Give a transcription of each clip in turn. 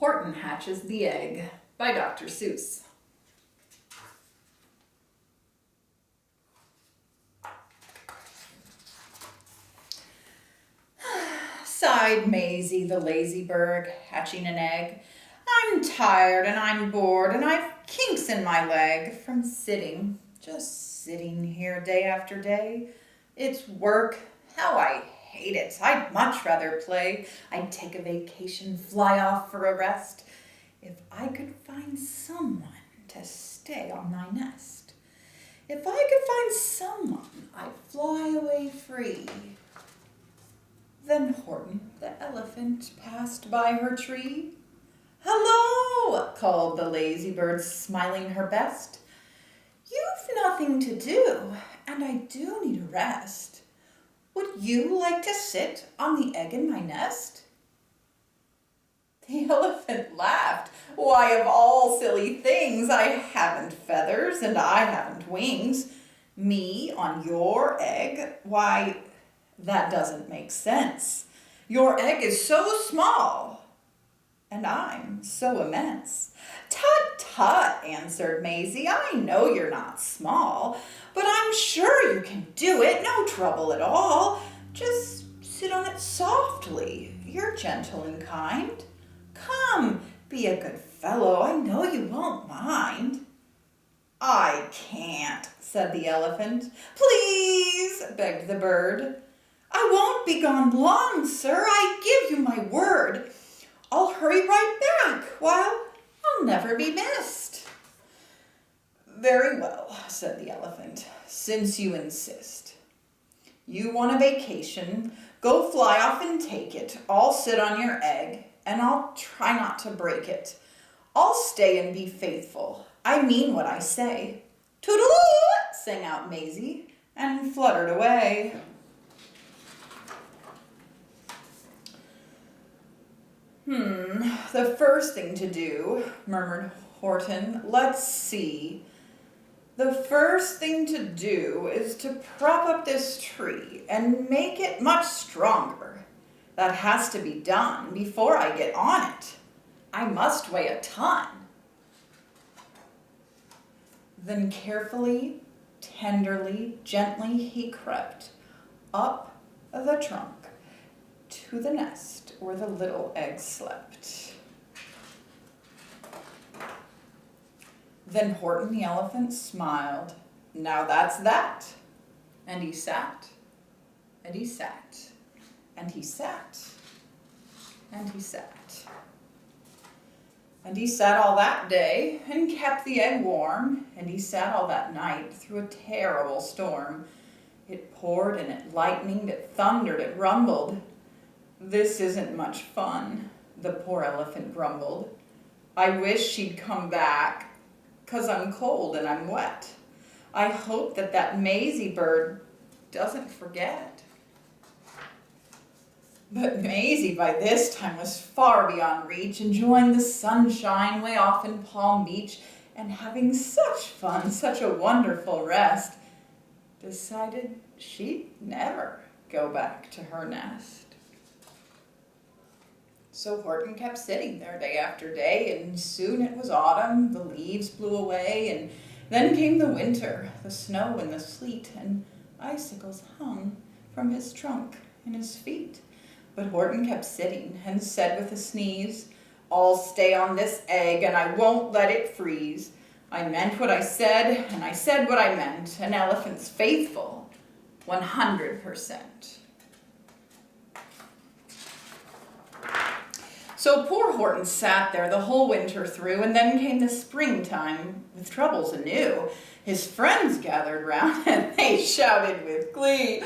Horton Hatches the Egg by Dr. Seuss. Sighed Maisie the lazy bird, hatching an egg. I'm tired and I'm bored and I've kinks in my leg from sitting, just sitting here day after day. It's work. How I hate it. I'd much rather play. I'd take a vacation, fly off for a rest, if I could find someone to stay on my nest. If I could find someone, I'd fly away free. Then Horton, the elephant, passed by her tree. "Hello," called the lazy bird, smiling her best. "You've nothing to do, and I do need a rest. Would you like to sit on the egg in my nest?" The elephant laughed. "Why, of all silly things, I haven't feathers and I haven't wings. Me on your egg? Why, that doesn't make sense. Your egg is so small, and I'm so immense." "Tut, tut," answered Maisie. "I know you're not small, but I'm sure you can do it, no trouble at all. Just sit on it softly. You're gentle and kind. Come, be a good fellow. I know you won't mind." "I can't," said the elephant. "Please," begged the bird. "I won't be gone long, sir. I give you my word. I'll hurry right back, while I'll never be missed." "Very well," said the elephant, "since you insist. You want a vacation, go fly off and take it. I'll sit on your egg, and I'll try not to break it. I'll stay and be faithful. I mean what I say." "Toodaloo!" sang out Maisie, and fluttered away. The first thing to do," murmured Horton. "Let's see. The first thing to do is to prop up this tree and make it much stronger. That has to be done before I get on it. I must weigh a ton." Then carefully, tenderly, gently he crept up the trunk to the nest where the little egg slept. Then Horton the elephant smiled. "Now that's that." And he sat, and he sat, and he sat, and he sat. And he sat all that day and kept the egg warm, and he sat all that night through a terrible storm. It poured and it lightened, it thundered, it rumbled. "This isn't much fun," the poor elephant grumbled. "I wish she'd come back, 'cause I'm cold and I'm wet. I hope that Maisie bird doesn't forget." But Maisie by this time was far beyond reach, enjoying the sunshine way off in Palm Beach, and having such fun, such a wonderful rest, decided she'd never go back to her nest. So Horton kept sitting there day after day, and soon it was autumn, the leaves blew away, and then came the winter, the snow and the sleet, and icicles hung from his trunk and his feet. But Horton kept sitting and said with a sneeze, "I'll stay on this egg and I won't let it freeze. I meant what I said and I said what I meant. An elephant's faithful 100%. So poor Horton sat there the whole winter through, and then came the springtime with troubles anew. His friends gathered round and they shouted with glee,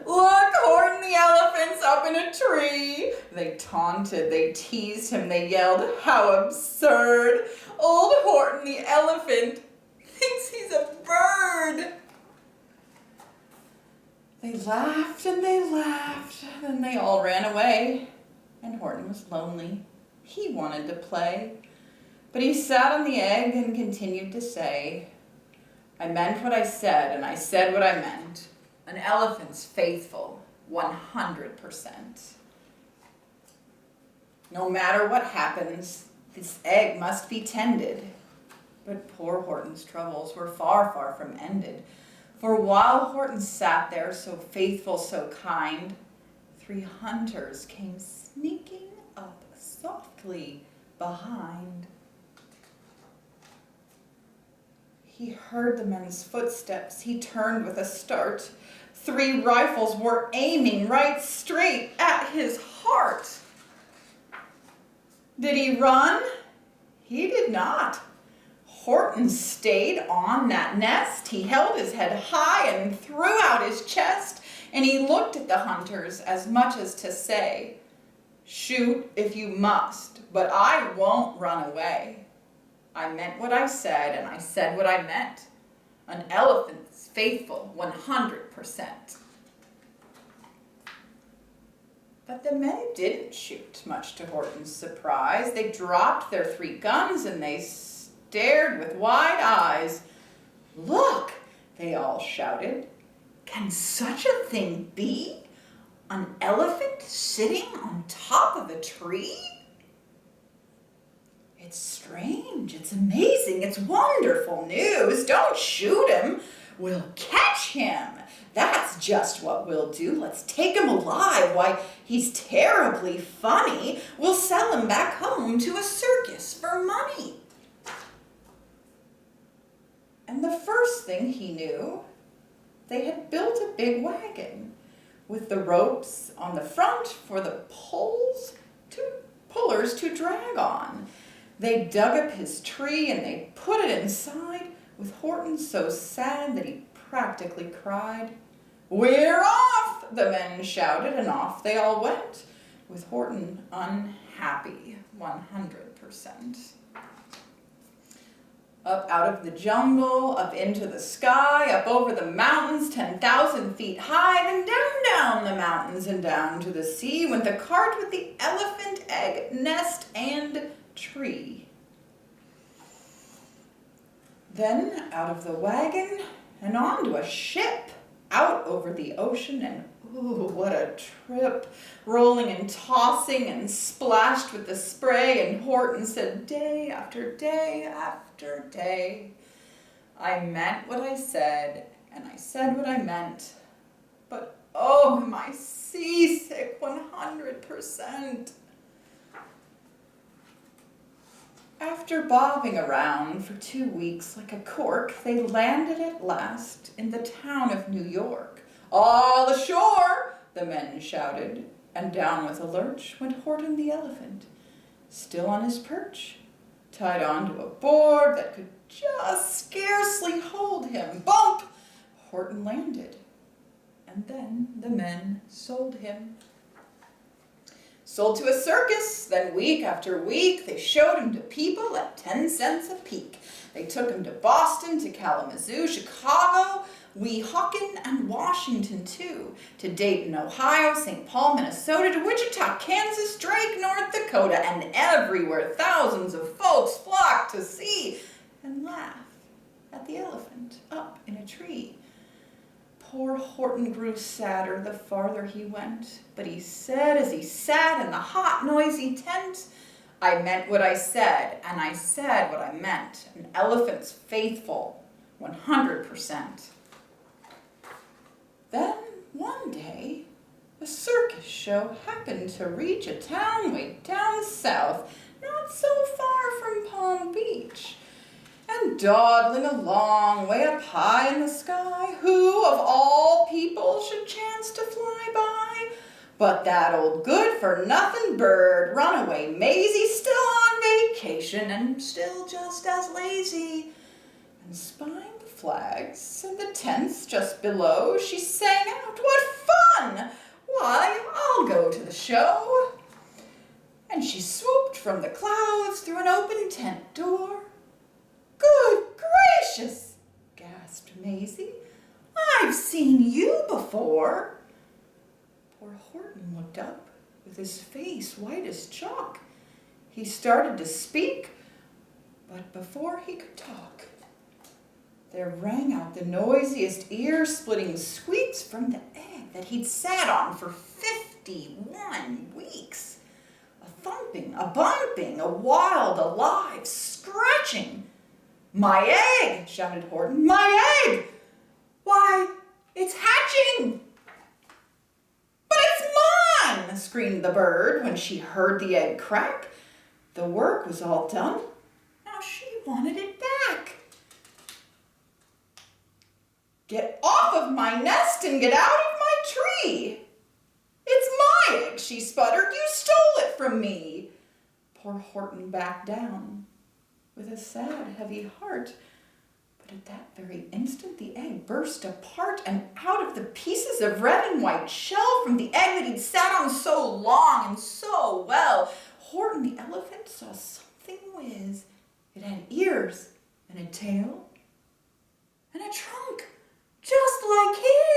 "Look, Horton the elephant's up in a tree." They taunted, they teased him, they yelled, "How absurd! Old Horton the elephant thinks he's a bird." They laughed and they laughed, then they all ran away. And Horton was lonely. He wanted to play. But he sat on the egg and continued to say, "I meant what I said, and I said what I meant. An elephant's faithful 100%. No matter what happens, This egg must be tended. But poor Horton's troubles were far, far from ended. For while Horton sat there, so faithful, so kind, 3 hunters came sneaking up softly behind. He heard the men's footsteps. He turned with a start. 3 rifles were aiming right straight at his heart. Did he run? He did not. Horton stayed on that nest. He held his head high and threw out his chest, and he looked at the hunters as much as to say, "Shoot if you must, but I won't run away. I meant what I said, and I said what I meant. An elephant's faithful 100%. But the men didn't shoot, much to Horton's surprise. They dropped their 3 guns, and they stared with wide eyes. "Look," they all shouted. "Can such a thing be? An elephant sitting on top of a tree? It's strange, it's amazing, it's wonderful news. Don't shoot him. We'll catch him. That's just what we'll do. Let's take him alive. Why, he's terribly funny. We'll sell him back home to a circus for money." And the first thing he knew, they had built a big wagon with the ropes on the front for the pullers to drag on. They dug up his tree and they put it inside, with Horton so sad that he practically cried. "We're off!" the men shouted, and off they all went, with Horton unhappy 100%. Up out of the jungle, up into the sky, up over the mountains 10,000 feet high, then down the mountains and down to the sea went the cart with the elephant egg, nest, and tree. Then out of the wagon and onto a ship, out over the ocean, and ooh, what a trip, rolling and tossing and splashed with the spray, and Horton said day after day after day, "I meant what I said, and I said what I meant, but oh, am I seasick 100%. After bobbing around for 2 weeks like a cork, they landed at last in the town of New York. "All ashore!" the men shouted, and down with a lurch went Horton the elephant, still on his perch, tied onto a board that could just scarcely hold him. Bump! Horton landed, and then the men sold him. Sold to a circus, then week after week they showed him to people at 10 cents a peek. They took him to Boston, to Kalamazoo, Chicago, Weehawken, and Washington too, to Dayton, Ohio, St. Paul, Minnesota, to Wichita, Kansas, Drake, North Dakota, and everywhere thousands of folks flocked to see and laugh at the elephant up in a tree. Poor Horton grew sadder the farther he went, but he said as he sat in the hot, noisy tent, "I meant what I said, and I said what I meant. An elephant's faithful 100%. Then, one day, a circus show happened to reach a town way down south, not so far from Palm Beach. And dawdling along way up high in the sky, who of all people should chance to fly by but that old good-for-nothing bird, runaway Maisie, still on vacation and still just as lazy. And spying the flags and the tents just below, she sang out, "What fun! Why, I'll go to the show." And she swooped from the clouds through an open tent door. "Good gracious," gasped Maisie, "I've seen you before." Poor Horton looked up with his face white as chalk. He started to speak, but before he could talk, there rang out the noisiest ear-splitting squeaks from the egg that he'd sat on for 51 weeks. a thumping, a bumping, a wild, alive scratching. "My egg!" shouted Horton. "My egg! Why, it's hatching!" "But it's mine!" screamed the bird when she heard the egg crack. The work was all done. Now she wanted it back. "Get off of my nest and get out of my tree! It's my egg," she sputtered. "You stole it from me." Poor Horton backed down with a sad, heavy heart. But at that very instant, the egg burst apart, and out of the pieces of red and white shell from the egg that he'd sat on so long and so well, Horton the elephant saw something whiz. It had ears and a tail and a trunk, just like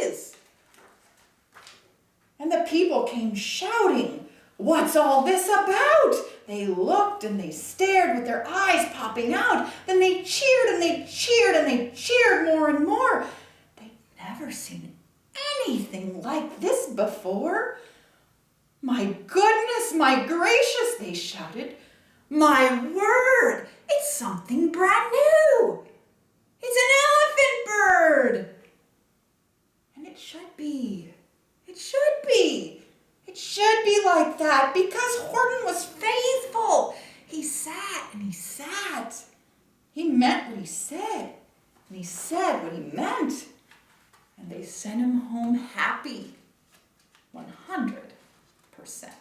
his. And the people came shouting, "What's all this about?" They looked and they stared with their eyes popping out. Then they cheered and they cheered and they cheered more and more. They'd never seen anything like this before. "My goodness, my gracious," they shouted. "My word, it's something brand new. It's an elephant bird. And it should be. It should be. It should be like that because Horton was faithful. He sat and he sat. He meant what he said, and he said what he meant. And they sent him home happy, 100%.